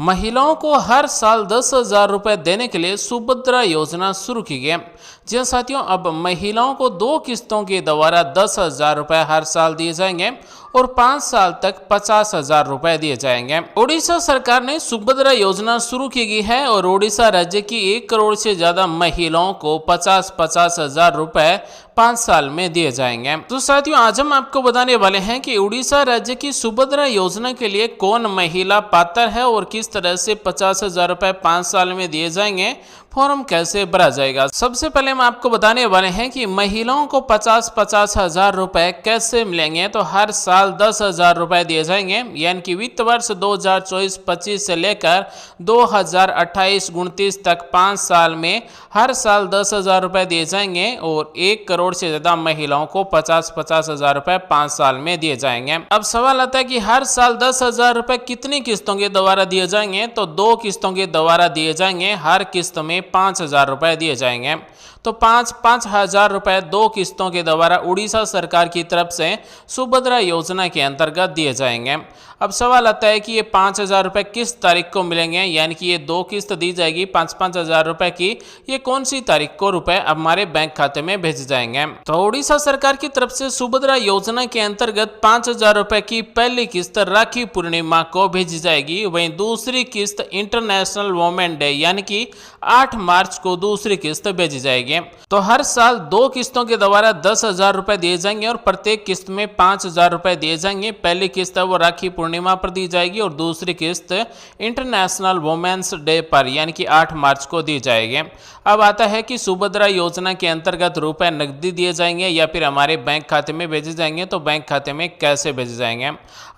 महिलाओं को हर साल 10,000 रुपये देने के लिए सुभद्रा योजना शुरू की गई। जी साथियों, अब महिलाओं को 2 किस्तों के द्वारा 10,000 रुपये हर साल दिए जाएंगे और 5 साल तक 50,000 रुपये दिए जाएंगे। उड़ीसा सरकार ने सुभद्रा योजना शुरू की गई है और उड़ीसा राज्य की 1 करोड़ से ज्यादा महिलाओं को 50,000 रुपये 5 साल में दिए जाएंगे। तो साथियों, आज हम आपको बताने वाले हैं कि उड़ीसा राज्य की सुभद्रा योजना के लिए कौन महिला पात्र है और किस तरह से 50,000 रुपये 5 साल में दिए जाएंगे, फॉर्म कैसे भरा जाएगा। सबसे पहले हम आपको बताने वाले हैं कि महिलाओं को 50,000 रुपए कैसे मिलेंगे। तो हर साल 10,000 रुपए दिए जाएंगे, यानी कि वित्त वर्ष 2024-25 से लेकर 2028-29 तक 5 साल में हर साल 10,000 रुपए दिए जाएंगे और 1 करोड़ से ज्यादा महिलाओं को 50,000 रुपए 5 साल में दिए जाएंगे। अब सवाल आता है कि हर साल 10,000 रुपए कितनी किस्तों के द्वारा दिए जाएंगे। तो 2 किस्तों के द्वारा दिए जाएंगे, हर किस्त में 5,000 रुपए दिए जाएंगे। तो 5,000 रुपए 2 किस्तों के द्वारा उड़ीसा सरकार की तरफ से सुभद्रा योजना के अंतर्गत दिए जाएंगे। अब सवाल आता है कि ये 5,000 रुपए किस तारीख को मिलेंगे, यानी कि ये 2 किस्त दी जाएगी 5,000 रुपए की, ये कौन सी तारीख को रुपए हमारे बैंक खाते में भेजे जाएंगे। तो उड़ीसा सरकार की तरफ से सुभद्रा योजना के अंतर्गत 5,000 रुपए की पहली किस्त राखी पूर्णिमा को भेजी जाएगी। वहीं दूसरी किस्त इंटरनेशनल वुमेन डे यानी कि 8 मार्च को दूसरी किस्त भेजी जाएगी। तो हर साल 2 किस्तों के द्वारा 10,000 रुपए दिए जाएंगे और प्रत्येक किस्त में 5,000 रुपए दिए जाएंगे। पहली किस्त वो राखी पूर्णिमा पर दी जाएगी और दूसरी किस्त इंटरनेशनल वुमेन्स डे पर यानी कि 8 मार्च को दी जाएगी। अब आता है कि सुभद्रा योजना के अंतर्गत रुपए नकदी दिए जाएंगे या फिर हमारे बैंक खाते में भेजे जाएंगे। तो बैंक खाते में कैसे भेजे जाएंगे,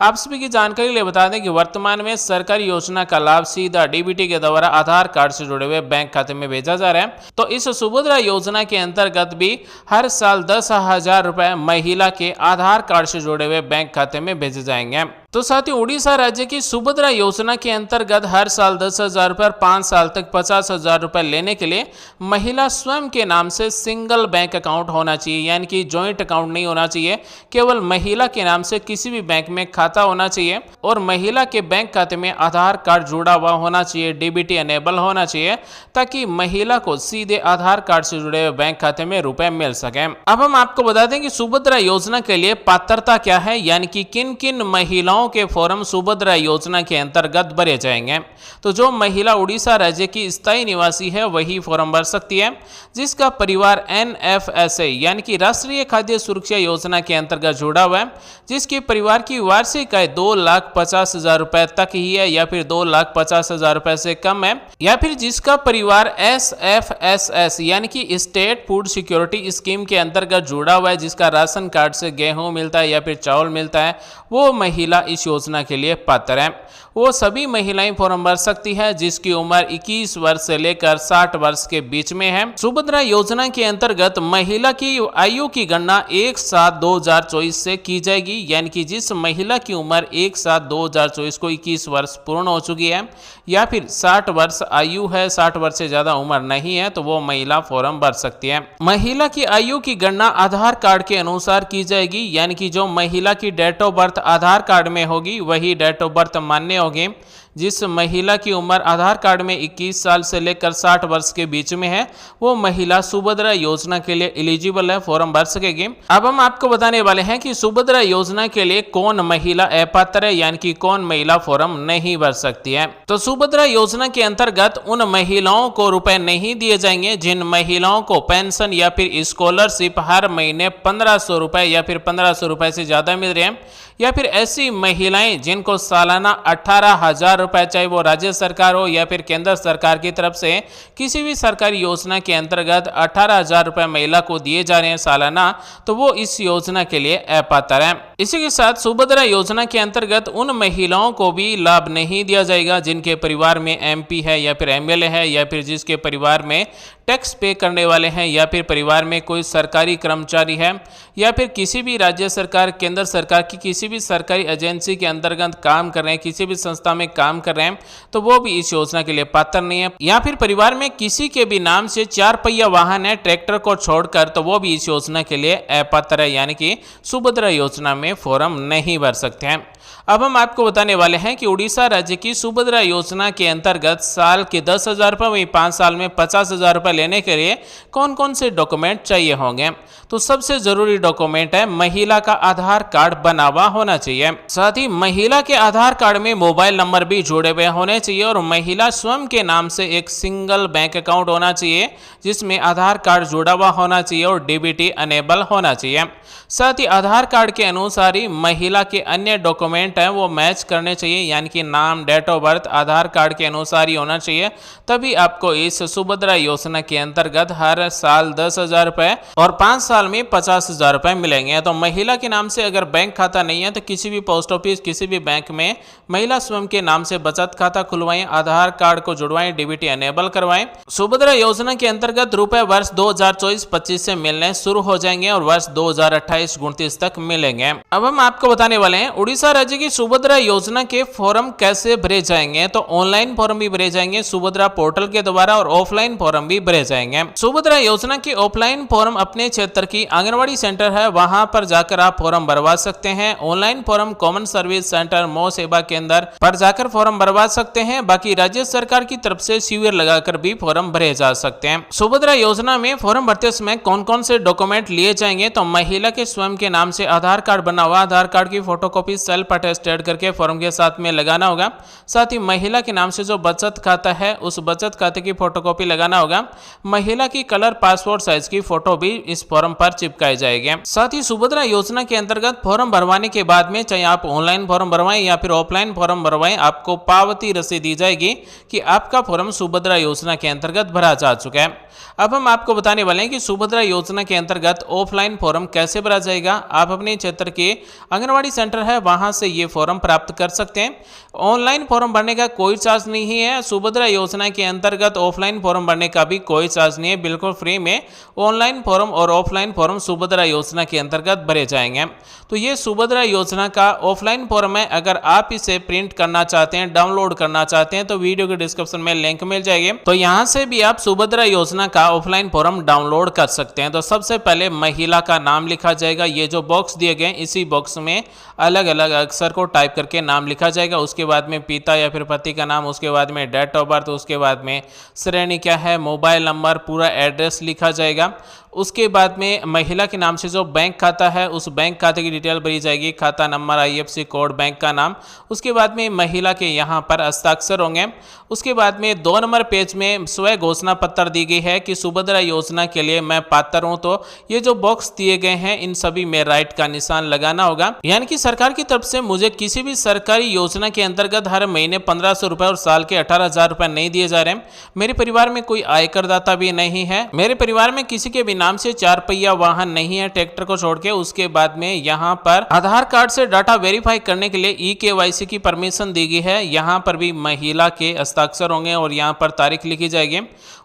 आप सभी की जानकारी के लिए बता दें कि वर्तमान में सरकारी योजना का लाभ सीधा डीबीटी के द्वारा आधार कार्ड से जुड़े हुए बैंक खाते में भेजा जा रहा है। तो इस सुभद्रा योजना के अंतर्गत भी हर साल 10,000 रुपए महिला के आधार कार्ड से जुड़े हुए बैंक खाते में भेजे जाएंगे। तो साथ ही उड़ीसा राज्य की सुभद्रा योजना के अंतर्गत हर साल 10,000 रुपए और 5 साल तक 50,000 रुपए लेने के लिए महिला स्वयं के नाम से सिंगल बैंक अकाउंट होना चाहिए, यानी कि जॉइंट अकाउंट नहीं होना चाहिए। केवल महिला के नाम से किसी भी बैंक में खाता होना चाहिए और महिला के बैंक खाते में आधार कार्ड जुड़ा हुआ होना चाहिए, डीबीटी एनेबल होना चाहिए, ताकि महिला को सीधे आधार कार्ड से जुड़े हुए बैंक खाते में रुपए मिल सके। अब हम आपको बता दें कि सुभद्रा योजना के लिए पात्रता क्या है, यानी कि किन किन महिलाओं के फॉर्म सुभद्रा योजना के अंतर्गत भरे जाएंगे। तो जो महिला उड़ीसा राज्य की स्थायी निवासी है वही फॉर्म भर सकती है, जिसका परिवार NFSA यानी कि राष्ट्रीय खाद्य सुरक्षा योजना के अंतर्गत जुड़ा हुआ है, जिसके परिवार की वार्षिक आय 2,50,000 रुपए तक ही है या फिर 2,50,000 रुपए से कम है, या फिर जिसका परिवार SFSS यानी कि स्टेट फूड सिक्योरिटी स्कीम के अंतर्गत जुड़ा हुआ है, जिसका राशन कार्ड से गेहूं मिलता है या फिर चावल मिलता है, वो महिला इस योजना के लिए पात्र है। वो सभी महिलाएं फॉर्म भर सकती है जिसकी उम्र 21 वर्ष से लेकर 60 वर्ष के बीच में है। सुभद्रा योजना के अंतर्गत महिला की आयु की गणना 1/7/2024 से की जाएगी, यानी कि जिस महिला की उम्र 1/7/2024 को 21 वर्ष पूर्ण हो चुकी है या फिर 60 वर्ष आयु है, 60 वर्ष से ज्यादा उम्र नहीं है, तो वो महिला फॉर्म भर सकती है। महिला की आयु की गणना आधार कार्ड के अनुसार की जाएगी, यानी कि जो महिला की date of birth Aadhaar card में होगी वही डेट ऑफ बर्थ मान्य होगी। जिस महिला की उम्र आधार कार्ड में 21 साल से लेकर 60 वर्ष के बीच में है, वो महिला सुभद्रा योजना के लिए एलिजिबल है, फॉर्म भर सकेगी। अब हम आपको बताने वाले हैं कि सुभद्रा योजना के लिए कौन महिला अपात्र है, यानी कि कौन महिला फॉर्म नहीं भर सकती है। तो सुभद्रा योजना के अंतर्गत उन महिलाओं को रुपए नहीं दिए जाएंगे जिन महिलाओं को पेंशन या फिर स्कॉलरशिप हर महीने 1,500 रुपए या फिर 1,500 रुपए से ज्यादा मिल रहे हैं, या फिर ऐसी महिलाएं जिनको सालाना 18,000 रुपए, चाहे वो राज्य सरकार हो या फिर केंद्र सरकार की तरफ से किसी भी सरकारी योजना के अंतर्गत 18,000 रुपए महिला को दिए जा रहे हैं सालाना, तो वो इस योजना के लिए अपात्र है। इसी के साथ सुभद्रा योजना के अंतर्गत उन महिलाओं को भी लाभ नहीं दिया जाएगा जिनके परिवार में MP है या फिर MLA है, या फिर जिसके परिवार में टैक्स पे करने वाले हैं, या फिर परिवार में कोई सरकारी कर्मचारी है, या फिर किसी भी राज्य सरकार, केंद्र सरकार की किसी भी सरकारी एजेंसी के अंतर्गत काम कर रहे हैं, किसी भी संस्था में काम कर रहे हैं, तो वो भी इस योजना के लिए पात्र नहीं है। या फिर परिवार में किसी के भी नाम से 4 पहिया वाहन है ट्रैक्टर को छोड़कर, तो वो भी इस योजना के लिए अपात्र है, यानी कि सुभद्रा योजना में फॉर्म नहीं भर सकते हैं। अब हम आपको बताने वाले हैं कि उड़ीसा राज्य की सुभद्रा योजना के अंतर्गत साल के 10,000 रुपये वहीं 5 साल में 50,000 रुपये लेने के लिए कौन कौन से डॉक्यूमेंट चाहिए होंगे। तो सबसे जरूरी डॉक्यूमेंट है महिला का आधार कार्ड बना हुआ होना चाहिए। साथ ही महिला के आधार कार्ड में मोबाइल नंबर भी जुड़े हुए होने चाहिए और महिला स्वयं के नाम से एक सिंगल बैंक अकाउंट होना चाहिए जिसमें आधार कार्ड जुड़ा हुआ होना चाहिए और डीबीटी अनेबल होना चाहिए। साथ ही आधार कार्ड के अनुसार ही महिला के अन्य डॉक्यूमेंट हैं वो मैच करने चाहिए, यानी कि नाम, date of birth Aadhaar card के अनुसार ही होना चाहिए। तभी आपको इस सुभद्रा योजना के अंतर्गत हर साल 10,000 रुपये और 5 साल में 50,000 रुपये मिलेंगे। तो महिला के नाम से अगर बैंक खाता नहीं है तो किसी भी पोस्ट ऑफिस, किसी भी बैंक में महिला स्वयं के नाम से बचत खाता खुलवाएं, आधार कार्ड को जुड़वाएं, डीबीटी अनेबल करवाएं। सुभद्रा योजना के अंतर्गत रुपए वर्ष 2024-25 से मिलने शुरू हो जाएंगे और वर्ष 2028-29 तक मिलेंगे। अब हम आपको बताने वाले हैं उड़ीसा राज्य की सुभद्रा योजना के फॉर्म कैसे भरे जाएंगे। तो ऑनलाइन फॉर्म भी भरे जाएंगे सुभद्रा पोर्टल के द्वारा और ऑफलाइन फॉर्म भी भरे जाएंगे। सुभद्रा योजना के ऑफलाइन फॉर्म अपने क्षेत्र की आंगनबाड़ी सेंटर है वहां पर जाकर आप फॉर्म भरवा सकते हैं। Online form common service centre, मो सेवा केंद्र पर जाकर फॉर्म भरवा सकते हैं। बाकी राज्य सरकार की तरफ से शिविर लगाकर भी फॉर्म भरे जा सकते हैं। सुभद्रा योजना में फॉर्म भरते समय कौन कौन से डॉक्यूमेंट लिए जाएंगे। तो महिला के स्वयं के नाम से आधार कार्ड बना हुआ आधार कार्ड की फोटोकॉपी सेल्फ अटेस्टेड करके फॉर्म के साथ में लगाना होगा। साथ ही महिला के नाम से जो बचत खाता है उस बचत खाते की फोटोकॉपी लगाना होगा। महिला की कलर पासपोर्ट साइज की फोटो भी इस फॉर्म पर चिपकाई जाएगी। साथ ही सुभद्रा योजना के अंतर्गत फॉर्म भरवाने के बाद में चाहे आप ऑनलाइन फॉर्म भरवाएं या फिर ऑफलाइन फॉर्म भरवाएं, आपको पावती रसीद दी जाएगी कि आपका फॉर्म सुभद्रा योजना के अंतर्गत भरा जा चुका है। अब हम आपको बताने वाले हैं कि सुभद्रा योजना के अंतर्गत ऑफलाइन फॉर्म कैसे भरा जाएगा। आप अपने क्षेत्र के आंगनबाड़ी सेंटर है वहां से ये फॉर्म प्राप्त कर सकते हैं। ऑनलाइन फॉर्म भरने का कोई चार्ज नहीं है। सुभद्रा योजना के अंतर्गत ऑफलाइन फॉर्म भरने का भी कोई चार्ज नहीं है, बिल्कुल फ्री में ऑनलाइन फॉर्म और ऑफलाइन फॉर्म सुभद्रा योजना के अंतर्गत भरे जाएंगे। तो ये सुभद्रा योजना का ऑफलाइन फॉर्म है। अगर आप इसे प्रिंट करना चाहते हैं, डाउनलोड करना चाहते हैं तो वीडियो के डिस्क्रिप्शन में लिंक मिल जाएगी। तो यहाँ से भी आप सुभद्रा योजना का ऑफलाइन फॉर्म डाउनलोड कर सकते हैं। तो सबसे पहले महिला का नाम लिखा जाएगा। ये जो बॉक्स दिए गए इसी बॉक्स में अलग अलग अक्षर को टाइप करके नाम लिखा जाएगा। उसके बाद में पिता या फिर पति का नाम, उसके बाद में डेट ऑफ बर्थ, उसके बाद में श्रेणी क्या है, मोबाइल नंबर, पूरा एड्रेस लिखा जाएगा। उसके बाद में महिला के नाम से जो बैंक खाता है उस बैंक खाते की डिटेल भरी जाएगी, खाता नंबर, IFSC कोड, बैंक का नाम। उसके बाद में महिला के यहाँ पर हस्ताक्षर होंगे। उसके बाद में 2 नंबर पेज में स्व घोषणा पत्र दी गई है कि सुभद्रा योजना के लिए मैं पात्र हूँ। तो ये जो बॉक्स दिए गए हैं इन सभी में राइट का निशान लगाना होगा, यानी कि सरकार की तरफ से मुझे किसी भी सरकारी योजना के अंतर्गत हर महीने 1,500 रुपए और साल के 18,000 रुपए नहीं दिए जा रहे हैं। मेरे परिवार में कोई आयकरदाता भी नहीं है। मेरे परिवार में किसी के भी नाम से 4 पहिया वाहन नहीं है ट्रैक्टर को छोड़ के। उसके बाद में यहाँ पर आधार कार्ड से डाटा वेरीफाई करने के लिए eKYC की परमिशन दी गई है। यहाँ पर भी महिला के हस्ताक्षर होंगे और यहाँ पर तारीख लिखी जाएगी।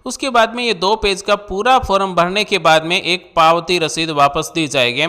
उसके बाद में ये 2 पेज का पूरा फॉर्म भरने के बाद में एक पावती रसीद वापस दी जाएगी।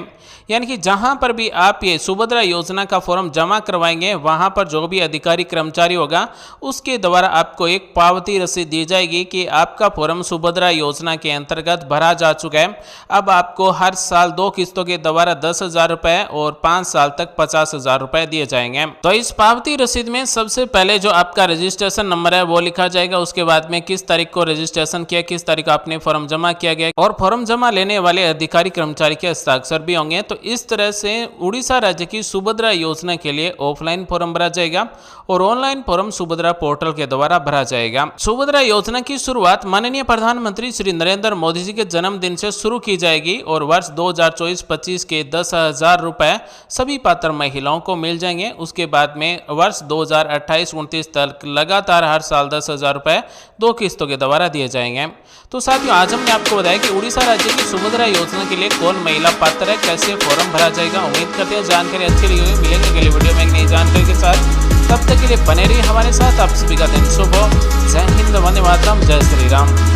यानी कि जहां पर भी आप ये सुभद्रा योजना का फॉर्म जमा करवाएंगे वहां पर जो भी अधिकारी कर्मचारी होगा उसके द्वारा आपको एक पावती रसीद दी जाएगी कि आपका फॉर्म सुभद्रा योजना के अंतर्गत भरा जा चुका है। अब आपको हर साल 2 किस्तों के द्वारा 10,000 रुपए और 5 साल तक 50,000 रुपए दिए जाएंगे। तो इस पावती रसीद में सबसे पहले जो आपका रजिस्ट्रेशन नंबर है वो लिखा जाएगा। उसके बाद में किस तारीख को रजिस्ट्रेशन किया, किस तारीख आपने फॉर्म जमा किया गया और फॉर्म जमा लेने वाले अधिकारी कर्मचारी के हस्ताक्षर भी होंगे। तो इस तरह से उड़ीसा राज्य की सुभद्रा योजना के लिए ऑफलाइन फॉर्म भरा जाएगा और ऑनलाइन फॉर्म सुभद्रा पोर्टल के द्वारा भरा जाएगा। सुभद्रा योजना की शुरुआत माननीय प्रधानमंत्री श्री नरेंद्र मोदी जी के जन्मदिन से शुरू की जाएगी और वर्ष 2024-25 के 10,000 रुपए सभी पात्र महिलाओं को मिल जाएंगे। उसके बाद में वर्ष 2028-29 तक लगातार हर साल 10,000 रुपए 2 किस्तों के द्वारा दिए जाएंगे। तो साथियों आज हमने आपको बताया कि उड़ीसा राज्य की सुभद्रा योजना के लिए कौन महिला पात्र है, कैसे फॉर्म भरा जाएगा। उम्मीद करते हैं जानकारी अच्छी लगी होगी। मिलेंगे अगले वीडियो में एक नई जानकारी के साथ। तब तक के लिए बने रहिए हमारे साथ। आप सभी का दिन शुभ हो। जय हिंद, वंदे मातरम, जय श्री राम।